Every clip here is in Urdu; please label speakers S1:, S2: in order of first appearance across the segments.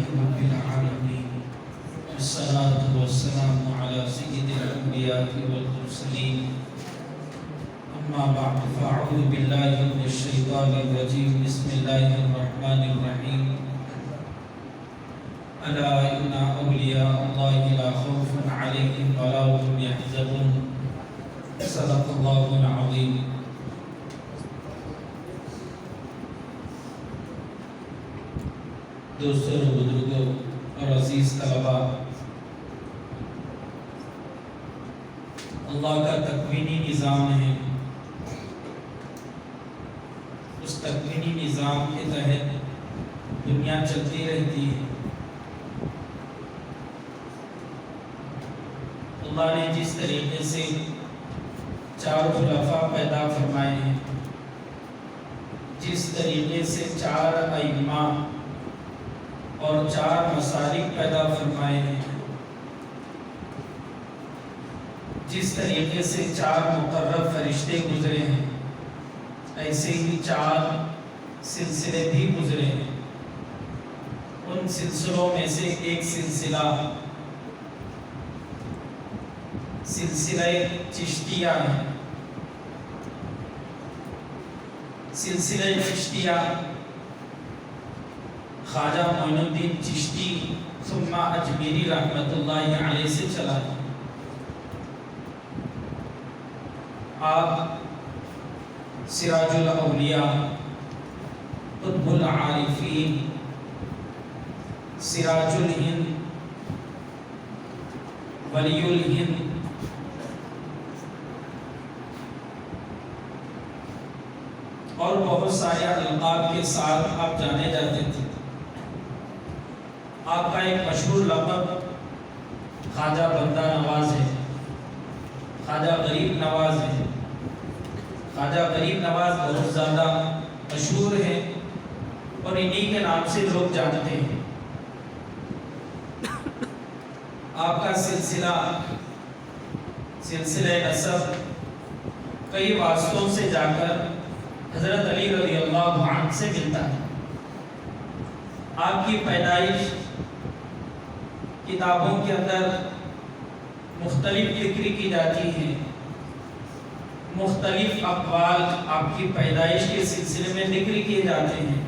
S1: رب العالمين والصلاة والسلام على سيد الأنبياء والمرسلين أما بعد فأعوذ بالله من الشيطان الرجيم بسم الله الرحمن الرحيم ألا إن أولياء الله لا خوف عليهم ولا هم يحزنون صدق الله العظيم. دوستوں بزرگوں اور عزیز طلباء، اللہ کا تکوینی نظام ہے، اس تکوینی نظام کے تحت دنیا چلتی رہتی ہے۔ اللہ نے جس طریقے سے چار خلفاء پیدا فرمائے ہیں، جس طریقے سے چار ائمہ اور چار مسالک پیدا فرمائے ہیں، جس طریقے سے چار مقرب فرشتے گزرے ہیں، ایسے ہی چار سلسلے بھی گزرے ہیں۔ ان سلسلوں میں سے ایک سلسلہ چشتیہ ہے۔ سلسلہ چشتیہ خواجہ معین الدین چشتی ثم اجمیری رحمت اللہ علیہ سے چلا ہے۔ آپ سراج الاولیاء، قطب العارفین، سراج الہند، ولی الہند، اور بہت سارے القاب کے ساتھ آپ جانے جاتے تھے۔ آپ کا ایک مشہور لقب خواجہ بندہ نواز ہے، خواجہ غریب نواز ہے۔ خواجہ غریب نواز بہت زیادہ مشہور ہے اور انہی کے نام سے لوگ جانتے ہیں۔ آپ کا سلسلہ نسب کئی واسطوں سے جا کر حضرت علی رضی اللہ عنہ سے ملتا ہے۔ آپ کی پیدائش کتابوں کے اندر مختلف ذکر کی جاتی ہے، مختلف اقوال آپ کی پیدائش کے سلسلے میں ذکر کیے جاتے ہیں۔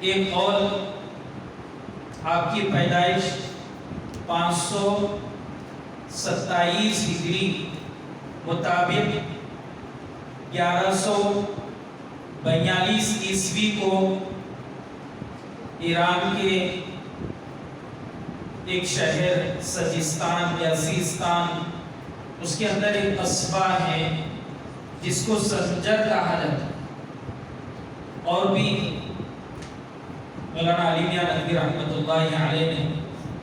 S1: ایک قول آپ کی پیدائش 527 ہجری مطابق 1142 عیسوی کو ایران کے ایک شہر سجستان یا سیستان، اس کے اندر ایک قصبہ ہے جس کو سنجر کہا جاتا ہے۔ اور بھی مولانا علی میاں ندوی رحمت اللہ علیہ نے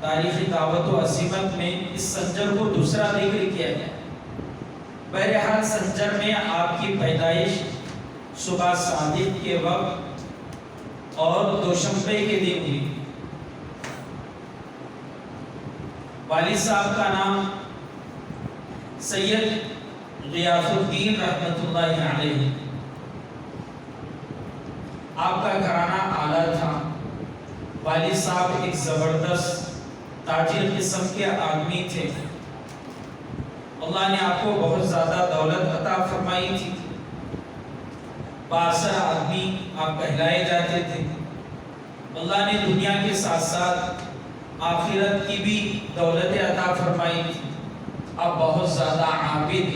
S1: تاریخی دعوت و عزیمت میں اس سنجر کو دوسرا ذکر کیا گیا۔ بہرحال سنجر میں آپ کی پیدائش صبح صادق کے وقت اور دوشنبے کے دن ہوئی۔ والد صاحب کا نام سید غیاث الدین رحمت اللہ علیہ۔ آپ کا گھرانہ اعلیٰ تھا۔ والد صاحب ایک زبردست تاجر قسم کے آدمی تھے۔ اللہ نے آپ کو بہت زیادہ دولت عطا فرمائی تھی۔ بااثر آدمی آپ کہلائے جاتے تھے۔ اللہ نے دنیا کے ساتھ ساتھ آخرت کی بھی دولت عطا فرمائی تھی۔ آپ بہت زیادہ عابد،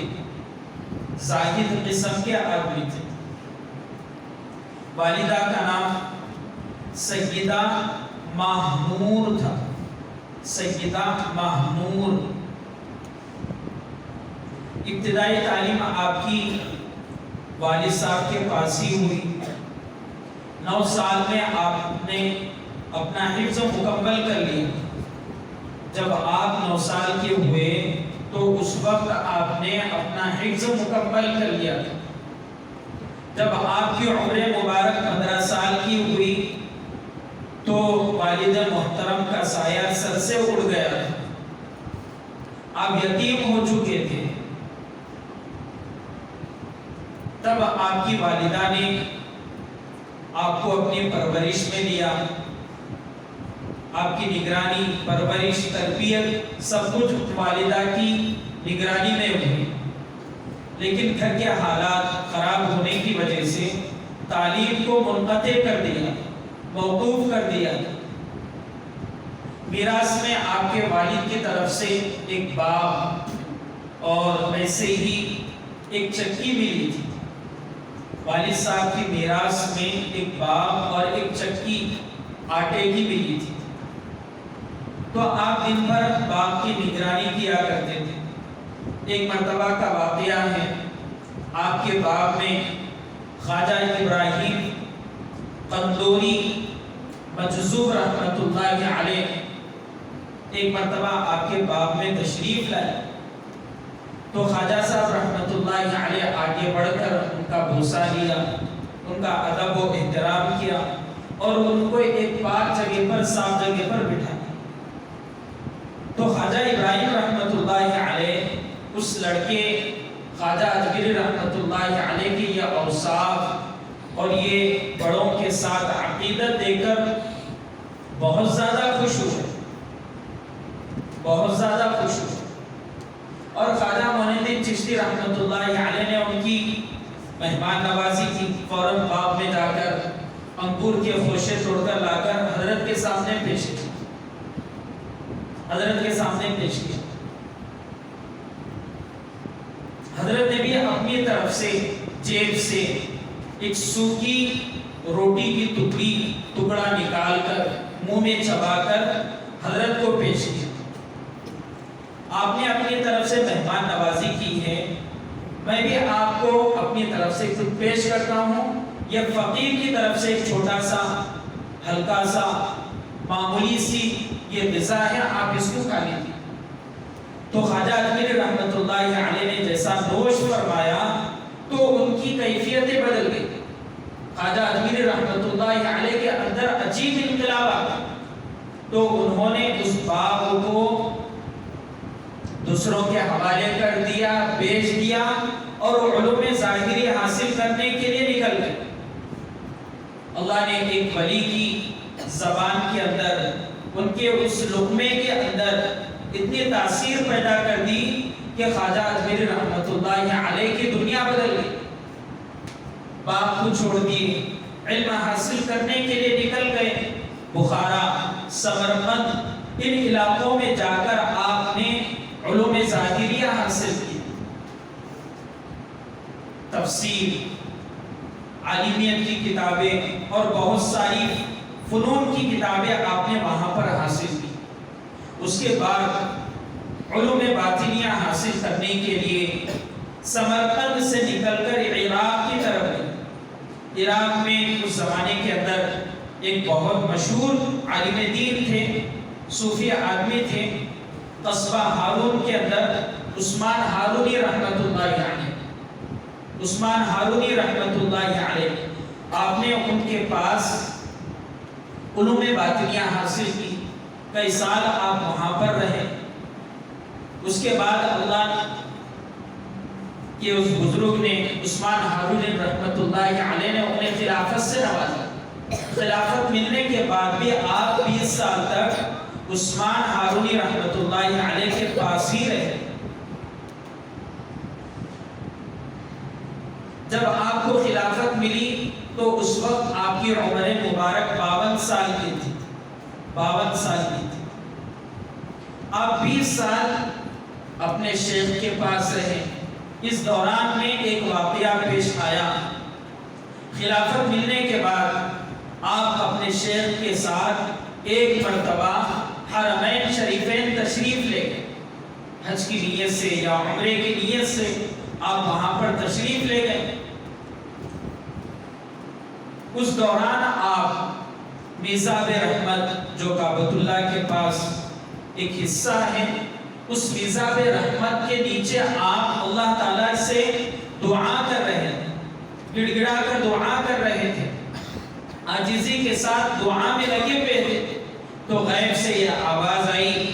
S1: زاہد قسم کے آدمی تھے۔ والدہ کا نام سیدہ ماہنور تھا، سیدہ ماہنور۔ ابتدائی تعلیم آپ کی والد صاحب کے پاس ہی ہوئی۔ 9 سال میں آپ نے اپنا حفظ مکمل کر لیا۔ جب آپ 9 سال کے ہوئے تو اس وقت آپ نے اپنا حفظ مکمل کر لیا۔ جب آپ کی عمر مبارک 15 سال کی ہوئی تو والد محترم کا سایہ سر سے اڑ گیا۔ آپ یتیم ہو چکے تھے۔ تب آپ کی والدہ نے آپ کو اپنی پرورش میں لیا۔ آپ کی نگرانی، پرورش، تربیت سب کچھ والدہ کی نگرانی میں ہوئی، لیکن گھر کے حالات خراب ہونے کی وجہ سے تعلیم کو منقطع کر دیا، موقوف کر دیا۔ میراث میں آپ کے والد کی طرف سے ایک باغ اور ویسے ہی ایک چکی ملی تھی۔ والد صاحب کی میراث میں ایک باغ اور ایک چکی آٹے کی ملی تھی، تو آپ دن بھر باغ کی نگرانی کیا کرتے تھے۔ ایک مرتبہ کا واقعہ ہے، آپ کے باغ میں خواجہ ابراہیم قندوری مجذوب رحمت اللہ علیہ ایک مرتبہ آپ کے باغ میں تشریف لائے، تو خواجہ صاحب رحمت اللہ علیہ آگے بڑھ کر ان کا بوسہ لیا، ان کا ادب و احترام کیا اور ان کو ایک پاک جگہ پر، صاف جگہ پر بٹھایا۔ تو خواجہ ابراہیم رحمت اللہ علیہ اس لڑکے خواجہ اجمیری رحمت اللہ علیہ کی یہ اوصاف اور یہ بڑوں کے ساتھ عقیدت دے کر بہت زیادہ خوش ہوئے، بہت زیادہ خوش ہوئے۔ اور خواجہ معین الدین چشتی رحمت اللہ علیہ نے ان کی مہمان نوازی کی، فوراً باغ میں جا کر انگور کے خوشے توڑ کر لا کر حضرت کے سامنے پیش کیا، حضرت کے سامنے پیش کیا۔ حضرت نے بھی اپنی طرف سے جیب سے ایک سوکھی روٹی کی ٹکڑا نکال کر منہ میں چبا کر حضرت کو پیش کیا۔ آپ نے اپنی طرف سے مہمان نوازی کی ہے، میں بھی آپ کو اپنی طرف سے کچھ پیش کرتا ہوں۔ یہ فقیر کی طرف سے ایک چھوٹا سا، ہلکا سا، معمولی سی یہ غذا ہے، آپ اس کو کھا لیجیے۔ تو خواجہ اجمیری رحمت اللہ علیہ نے جیسا نوش فرمایا تو ان کی کیفیتیں بدل گئی۔ خواجہ اجمیری رحمت اللہ علیہ کے اندر عجیب انقلاب آ گیا، تو انہوں نے اس باغ کو دوسروں کے حوالے کر دیا، بیچ دیا اور علوم ظاہری حاصل کرنے کے لیے نکل گئے۔ اللہ نے ایک ولی کی زبان کے اندر، ان کے اس لقمے کے اندر اتنی تاثیر پیدا کر دی کہ خواجہ اجمیری رحمت اللہ علیہ کی دنیا بدل گئی۔ باغ کو چھوڑ دیے، علم حاصل کرنے کے لیے نکل گئے۔ بخارا، سمرقند، ان علاقوں میں جا کر آپ نے علوم ظاہریہ حاصل کی، تفسیر، عالمیت کی کتابیں اور بہت ساری فنون کی کتابیں آپ نے وہاں پر حاصل کی۔ اس کے بعد علوم باطنیہ حاصل کرنے کے لیے سمرقند سے نکل کر عراق کی طرف گئے۔ عراق میں اس زمانے کے اندر ایک بہت مشہور عالم دین تھے، صوفی آدمی تھے، قصبہ ہارون کے اندر عثمان ہارونی رحمت اللہ علیہ، عثمان ہارونی رحمت اللہ علیہ، آپ نے ان کے پاس علوم باطنیہ حاصل کی، کئی سال آپ وہاں پر رہے۔ اس کے بعد اللہ کے اس بزرگ نے، عثمان ہارونی رحمت اللہ علیہ نے انہیں خلافت سے نوازا۔ خلافت ملنے کے بعد بھی آپ 20 سال تک عثمان ہارونی رحمت اللہ علیہ کے پاس ہی رہے۔ جب آپ کو خلافت ملی تو اس وقت آپ کی عمر مبارک 52 سال کی تھی، 52 سال کی تھی۔ آپ 20 سال اپنے شیخ کے پاس رہے۔ اس دوران میں ایک واقعہ پیش آیا۔ خلافت ملنے کے بعد آپ اپنے شیخ کے ساتھ ایک مرتبہ حرمین شریفین تشریف لے گئے، حج کی نیت سے یا عمرے کی نیت سے آپ وہاں پر تشریف لے گئے۔ اس دوران آپ میزاب رحمت، جو کعبۃ اللہ کے پاس ایک حصہ ہے، اس میزاب رحمت کے نیچے آپ اللہ تعالیٰ سے دعا کر رہے تھے، گڑ گڑا کر دعا کر رہے تھے، عاجزی کے ساتھ دعا میں لگے ہوئے تھے۔ تو غیب سے یہ آواز آئی،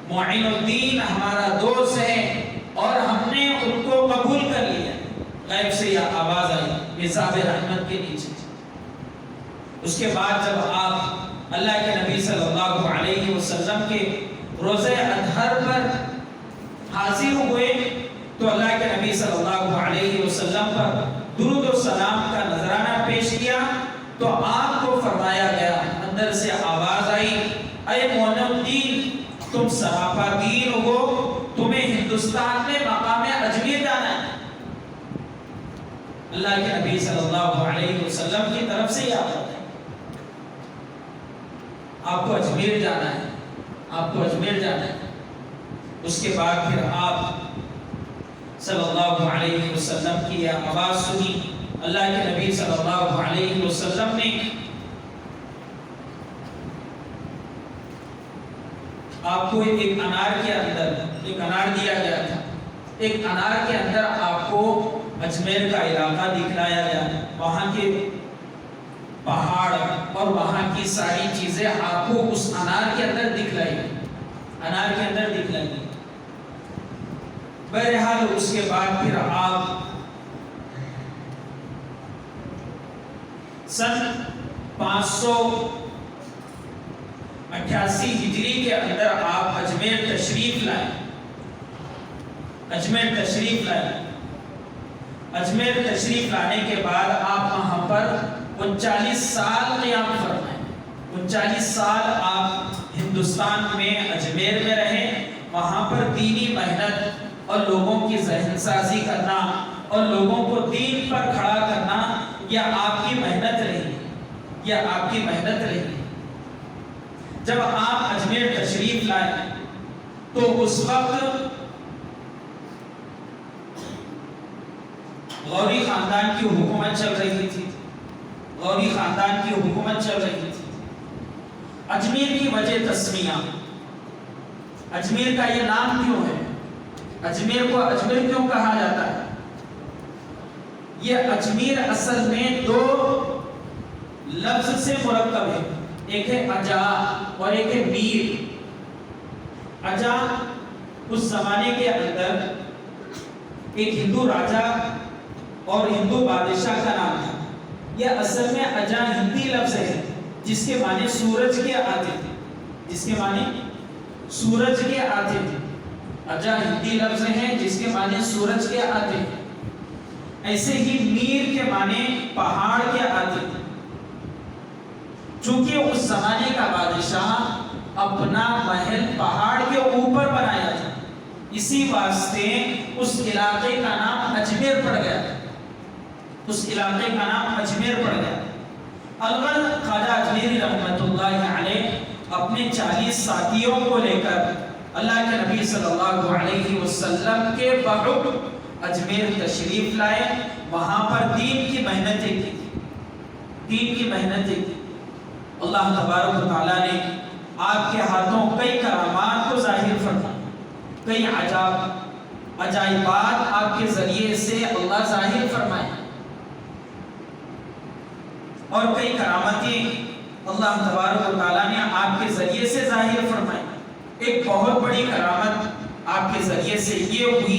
S1: معین الدین ہمارا دوست ہے اور ہم نے ان کو قبول کر لیا۔ غیب سے یہ آواز آئی میزاب رحمت کے نیچے۔ اس کے بعد جب آپ اللہ کے نبی صلی اللہ علیہ وسلم کے روزہ اطہر پر حاضر ہوئے تو اللہ کے نبی صلی اللہ علیہ وسلم پر درود و سلام کا نذرانہ پیش کیا تو آپ کو فرمایا گیا، اندر سے آواز آئی، اے معین الدین تم سراپا دین ہو، تمہیں ہندوستان میں مقام اجمیر جانا ہے۔ اللہ کے نبی صلی اللہ علیہ وسلم کی طرف سے یہ آواز ہے، آپ کو اجمیر جانا ہے، آپ کو اجمیر جانا ہے۔ اس کے بعد پھر آپ صلی اللہ علیہ وسلم کی یہ آواز سنی، اللہ کے نبی صلی اللہ علیہ وسلم نے آپ کو ایک انار کے اندر ایک انار دیا گیا تھا، ایک انار کے اندر آپ کو اجمیر کا علاقہ دکھلایا گیا، وہاں کے پہاڑ اور وہاں کی ساری چیزیں آپ کو اس انار کے اندر دکھلائی، انار کے اندر دکھلائی۔ بہرحال اس کے بعد پھر آپ سن 588 ہجری کے اندر آپ اجمیر تشریف لائے، اجمیر تشریف لائے۔ اجمیر تشریف لانے کے بعد آپ وہاں پر 39 سال قیام فرمائے، 39 سال آپ ہندوستان میں اجمیر میں رہے، وہاں پر دینی محنت اور لوگوں کی ذہن سازی کرنا اور لوگوں کو دین پر کھڑا کرنا، یہ آپ کی محنت رہی، یہ آپ کی محنت رہی۔ جب آپ اجمیر تشریف لائے تو اس وقت غوری خاندان کی حکومت چل رہی تھی، غوری خاندان کی حکومت چل رہی تھی۔ اجمیر کی وجہ تسمیہ، اجمیر کا یہ نام کیوں ہے، اجمیر کو اجمیر کیوں کہا جاتا ہے؟ یہ اجمیر اصل میں دو لفظ سے مرکب ہے، ایک ہے اجا اور ایک ہے میر۔ اجا اس زمانے کے اندر ایک ہندو راجا اور ہندو بادشاہ کا نام تھا۔ یہ اصل میں اجا ہندی لفظ ہے جس کے معنی سورج کے آتے تھے، جس کے معنی سورج کے آتے تھے۔ اجا ہندی لفظ ہیں جس کے معنی سورج کے آتے ہیں۔ ایسے ہی میر کے معنی پہاڑ کے آتے تھے۔ چونکہ اس زمانے کا بادشاہ اپنا محل پہاڑ کے اوپر بنایا تھا، اسی واسطے اس علاقے کا نام اجمیر پڑ گیا، اس علاقے کا نام اجمیر پڑ گیا۔ البتہ خواجہ اجمیری رحمۃ اللہ علیہ اپنے 40 ساتھیوں کو لے کر اللہ کے نبی صلی اللہ علیہ وسلم کے بحکم اجمیر تشریف لائے، وہاں پر دین کی محنتیں کی، دین کی محنتیں کی۔ اللہ تبارک و تعالیٰ نے آپ کے ہاتھوں کئی کرامات کو ظاہر فرمایا، کئی عجائبات آپ کے ذریعے سے اللہ ظاہر فرمائے، اور کئی کرامتیں اللہ تبارک و تعالیٰ نے آپ کے ذریعے سے ظاہر فرمائی۔ ایک بہت بڑی کرامت آپ کے ذریعے سے یہ ہوئی،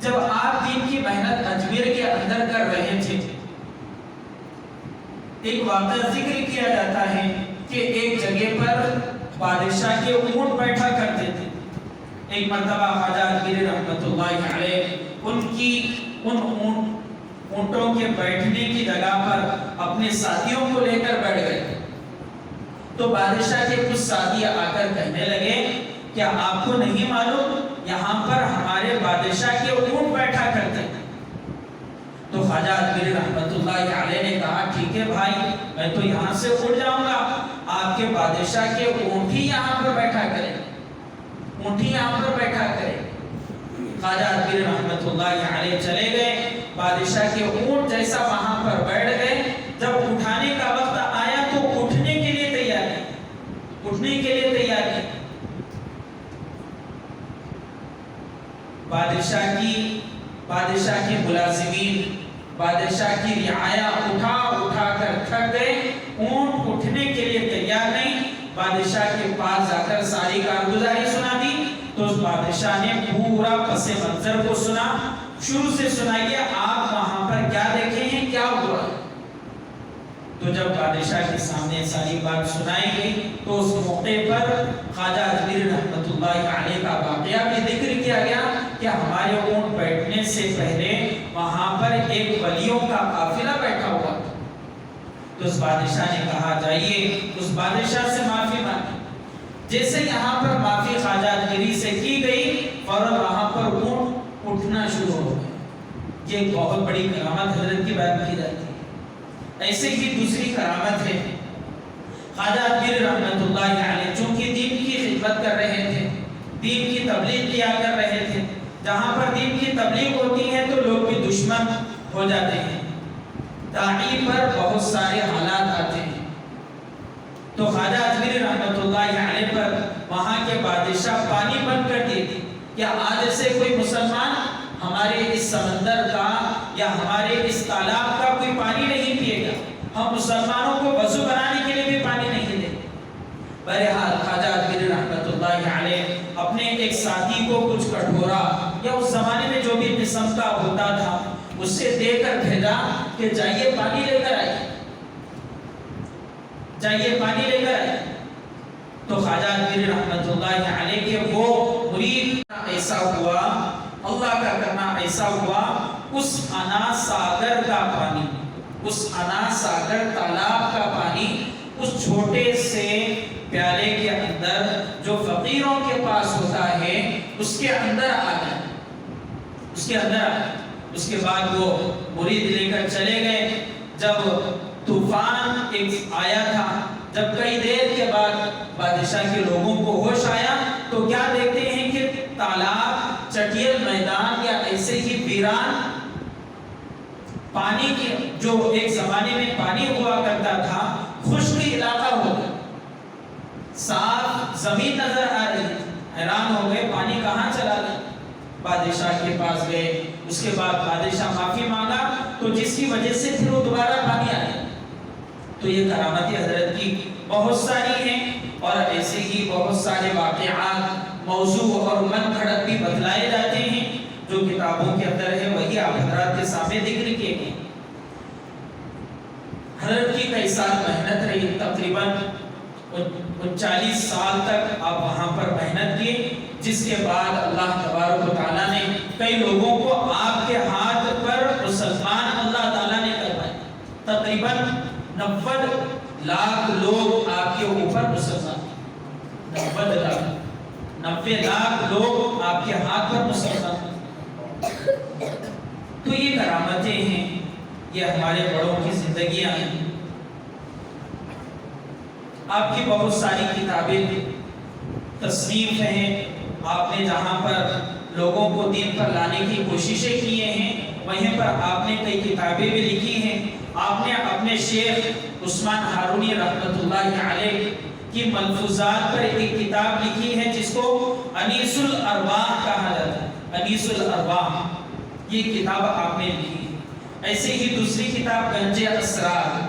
S1: جب آپ دین کی محنت اجمیر کے اندر کر رہے تھے، ایک واقعہ ذکر کیا جاتا ہے کہ ایک جگہ پر بادشاہ کے اونٹ بیٹھا کرتے تھے۔ ایک مرتبہ خواجہ اجمیری رحمۃ اللہ علیہ ان اونٹوں کے بیٹھنے کی جگہ پر اپنے ساتھیوں کو لے کر بیٹھ گئے، تو بادشاہ کے کچھ ساتھی آ کر کہنے لگے، کیا آپ کو نہیں معلوم یہاں پر ہمارے بادشاہ کے اونٹ بیٹھا کرتے ہیں؟ تو خواجہ اجمیری رحمۃ اللہ علیہ نے کہا، ٹھیک ہے بھائی، میں تو یہاں سے اٹھ جاؤں گا، آپ کے بادشاہ کے اونٹ ہی یہاں پر بیٹھا کریں، اونٹ ہی یہاں پر بیٹھا کریں۔ خواجہ اجمیری رحمۃ اللہ علیہ چلے گئے، بادشاہ کے اونٹ جیسا وہاں پر بیٹھ گئے، جب اٹھانے کا وقت آیا تو اٹھنے کے لیے تیار ہے، اٹھنے کے لیے تیار ہے۔ بادشاہ کے ملازمین، بادشاہ کی رعایا اٹھا کر تھک گئے، اونٹ اٹھنے کے لیے تیار نہیں۔ بادشاہ کے پاس جا کر ساری کارگزاری سنا دی تو اس بادشاہ نے پورا پس منظر کو سنا، شروع سے سنائیے آپ وہاں پر کیا دیکھے ہیں، کیا ہوا ہے۔ تو تو جب بادشاہ کے سامنے ساری بات سنائی گئی تو اس موقع پر خواجہ اجمیری رحمۃ اللہ علیہ کا واقعہ بھی ذکر کیا گیا کہ ہمارے اونٹ بیٹھنے سے پہلے وہاں پر ایک ولیوں کا قافلہ بیٹھا ہوا تھا. تو اس بادشاہ نے کہا جائیے اس بادشاہ سے معافی مانگی. جیسے یہاں پر معافی خواجہ اجمیری سے کی گئی فوراً وہاں پر اونٹ اٹھنا شروع ہو گئے. یہ ایک بہت بڑی کرامت حضرت کی بیان کی جاتی ہے. ایسے ہی دوسری کرامت ہے خواجہ اجمیری رحمۃ اللہ علیہ چونکہ دین کی خدمت کر رہے تھے, دین کی تبلیغ کیا کر رہے تھے. جہاں پر دین کی تبلیغ ہوتی ہے تو لوگ بھی دشمن ہو جاتے ہیں, داعی پر بہت سارے حالات آتے ہیں. تو خواجہ اجمیری رحمۃ اللہ علیہ پر وہاں کے بادشاہ پانی بند کر دیے تھے. کیا آج سے کوئی مسلمان ہمارے اس سمندر کا یا ہمارے اس تالاب کا کوئی پانی نہیں پیے گا؟ ہم مسلمانوں کو وضو بنانے کے لیے بھی پانی نہیں دیں. بہرحال خواجہ اجمیری رحمۃ اللہ علیہ اپنے ایک ساتھی کو کچھ کٹورا یا اس زمانے میں جو بھی قسم کا ہوتا تھا اس سے دے کر بھیجا کہ جائیے پانی لے کر آئیے, جائیے پانی لے کر آئیے. تو خواجہ اجمیری رحمۃ اللہ علیہ کے وہ مرید ایسا ہوا, اللہ کا کرنا ایسا ہوا, اس انا ساگر کا پانی, اس انا ساگر تالاب کا پانی اس چھوٹے سے پیالے کے اندر جو فقیروں کے پاس ہوتا ہے اس کے اندر آ گیا, اس کے اندر آ گیا. اس کے بعد وہ مرید لے کر چلے گئے. جب طوفان ایک آیا تھا, جب کئی دیر کے بعد بادشاہ کے لوگوں کو ہوش آیا تو کیا دیکھتے ہیں کہ تالاب, چٹیل میدان یا ایسے ہی ویران پانی کی جو ایک زمانے میں پانی ہوا کرتا تھا خشک علاقہ ہو گیا, صاف زمین نظر آ رہی. حیران ہو گئے پانی کہاں چلا گیا. بادشاہ کے پاس گئے, اس کے بعد بادشاہ معافی مانگا تو جس کی وجہ سے پھر وہ دوبارہ پانی آیا. تو یہ کرامت حضرت کی بہت ساری ہیں اور ایسے ہی بہت سارے واقعات موضوع اور من گھڑت بھی بتلائے جاتے ہیں جو کتابوں کے اندر ہے, وہی آپ حضرات کے سامنے ذکر کیے گئے. حضرت کی کئی سال محنت رہی, تقریباً 40 سال تک آپ وہاں پر محنت کی, جس کے بعد اللہ تبارک و تعالیٰ نے کئی لوگوں کو آپ کے ہاتھ پر مسلمان اللہ تعالیٰ نے کروائے. تقریباً 90 لاکھ لوگ آپ کے اوپر مسلمان, 90 لاکھ لوگ آپ کے ہاتھ پر مسلمان. تو یہ کرامتیں ہیں, یہ ہمارے بڑوں کی زندگیاں ہیں. آپ کی بہت ساری کتابیں تصنیف ہیں, آپ نے جہاں پر لوگوں کو دین پر لانے کی کوششیں کیے ہیں وہیں پر آپ نے کئی کتابیں بھی لکھی ہیں. آپ نے اپنے شیخ عثمان ہارونی رحمۃ اللہ علیہ کی ملفوظات پر ایک کتاب لکھی ہے جس کو انیس الارواح کہا جاتا ہے. انیس الارواح یہ کتاب آپ نے لکھی ہے. ایسے ہی دوسری کتاب گنج اسرار,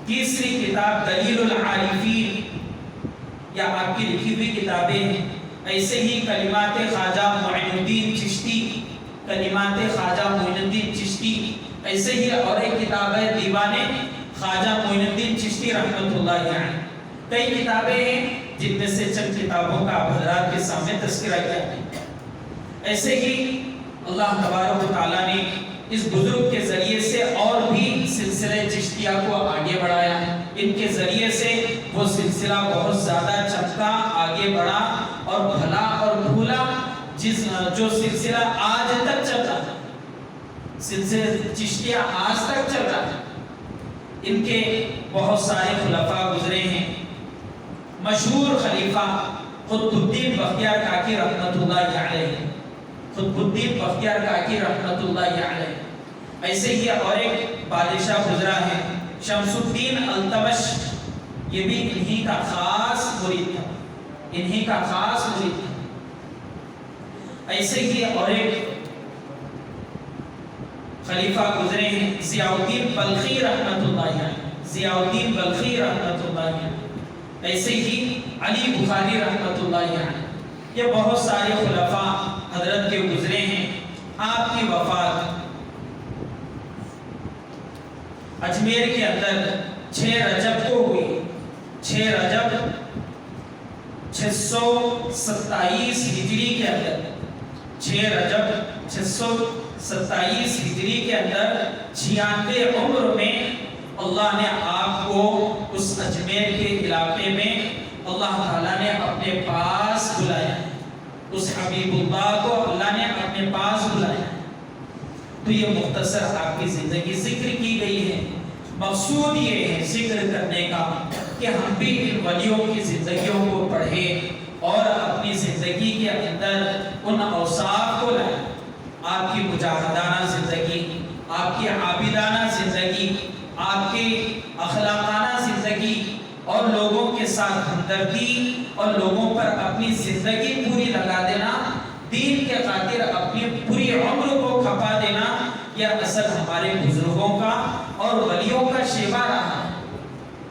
S1: تیسری کتاب دلیل العارفین, یا آپ کی لکھی ہوئی کتابیں ہیں. ایسے ہی کلمات خواجہ معین الدین چشتی, کلمات خواجہ معین الدین چشتی. ایسے ہی اور ایک کتاب ہے دیوان خواجہ معین الدین چشتی رحمۃ اللہ علیہ. کئی کتابیں ہیں جن میں سے چند کتابوں کا آپ حضرات کے سامنے تذکرہ کیا ہے. ایسے ہی اللہ تبارک و تعالیٰ نے اس بزرگ کے ذریعے سے اور بھی سلسلہ چشتیہ کو آگے بڑھایا. ان کے ذریعے سے وہ سلسلہ بہت زیادہ چمکا, آگے بڑھا اور بھلا اور بھولا. جو سلسلہ آج تک چل رہا ہے, سلسلہ چشتیہ آج تک چل رہا ہے. ان کے بہت سارے خلفاء گزرے ہیں. مشہور خلیفہ قطب الدین بختیار کاکی رحمۃ اللہ علیہ, قطب الدین بختیار کاکی رحمۃ اللہ علیہ. ایسے ہی اور ایک بادشاہ گزرا ہے شمس الدین التمش, یہ بھی انہی کا خاص مرید تھا, انہی کا خاص مرید تھا. ایسے ہی اور ایک خلیفہ گزرے ہیں ضیاء الدین بلخی رحمۃ اللہ علیہ, ضیاء الدین بلخی رحمۃ اللہ علیہ. ایسے ہی علی بخاری رحمۃ اللہ علیہ. یہ بہت سارے خلفاء حضرت کے گزرے ہیں. آپ کی وفات اجمیر کے اندر 6 رجب کو ہوئی، 6 رجب 627 ہجری کے اندر، 6 رجب 627 ہجری کے اندر 96 عمر میں اللہ نے آپ کو اس اجمیر کے علاقے میں اللہ تعالیٰ نے اپنے پاس بلایا، اس حبیب اللہ کو اللہ نے اپنے پاس بلایا۔ تو یہ مختصر آپ کی زندگی ذکر کی گئی ہے۔ مقصود یہ ہے ذکر کرنے کا کہ ہم بھی ان ولیوں کی زندگیوں کو پڑھیں اور اپنی زندگی کے اندر ان اوصاف کو لائیں۔ آپ کی مجاہدانہ زندگی، آپ کی عابدانہ زندگی، آپ کی اخلاقانہ زندگی اور لوگوں کے ساتھ ہمدردی اور لوگوں پر اپنی زندگی پوری لگا دینا، دین کے خاطر اپنی پوری عمر کو کھپا دینا، یہ اصل ہمارے بزرگوں کا اور ولیوں کا شیوا رہا ہے۔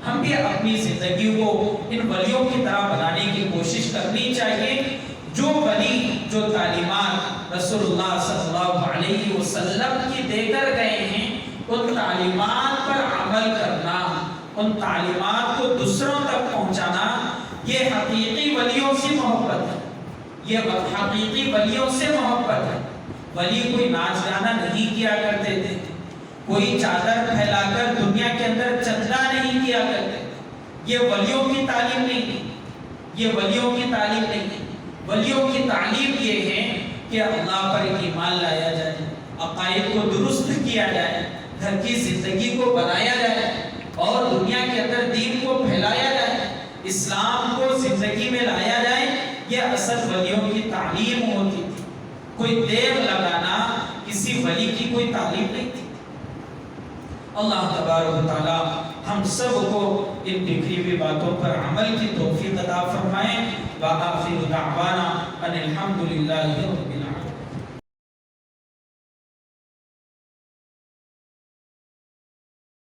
S1: ہم بھی اپنی زندگی کو ان ولیوں کی طرح بنانے کی کوشش کرنی چاہیے۔ جو ولی جو تعلیمات رسول اللہ صلی اللہ علیہ وسلم کی دے کر گئے ہیں، ان تعلیمات پر عمل کرنا، ان تعلیمات کو دوسروں تک پہنچانا، یہ حقیقی ولیوں سے محبت ہے، یہ حقیقی ولیوں سے محبت ہے۔ ولی کوئی ناچ گانا نہیں کیا کرتے تھے، کوئی چادر پھیلا کر دنیا کے اندر چندہ نہیں کیا کرتے تھے، یہ ولیوں کی تعلیم نہیں ہے، یہ ولیوں کی تعلیم نہیں ہے۔ ولیوں کی تعلیم یہ ہے کہ اللہ پر ایمان لایا جائے، عقائد کو درست کیا جائے، گھر کی زندگی کو بنایا جائے اور دنیا کے اندر دین کو پھیلایا جائے، اسلام کو زندگی میں لایا جائے۔ یہ اصل ولیوں کی تعلیم ہوتی تھی۔ کوئی دیو لگانا کسی ولی کی کوئی تعلیم نہیں تھی۔ اللہ تبارک و تعالی ہم سب کو ان بکھری ہوئی باتوں پر عمل کی توفیق عطا فرمائے۔ وآخر دعوانا ان الحمد للہ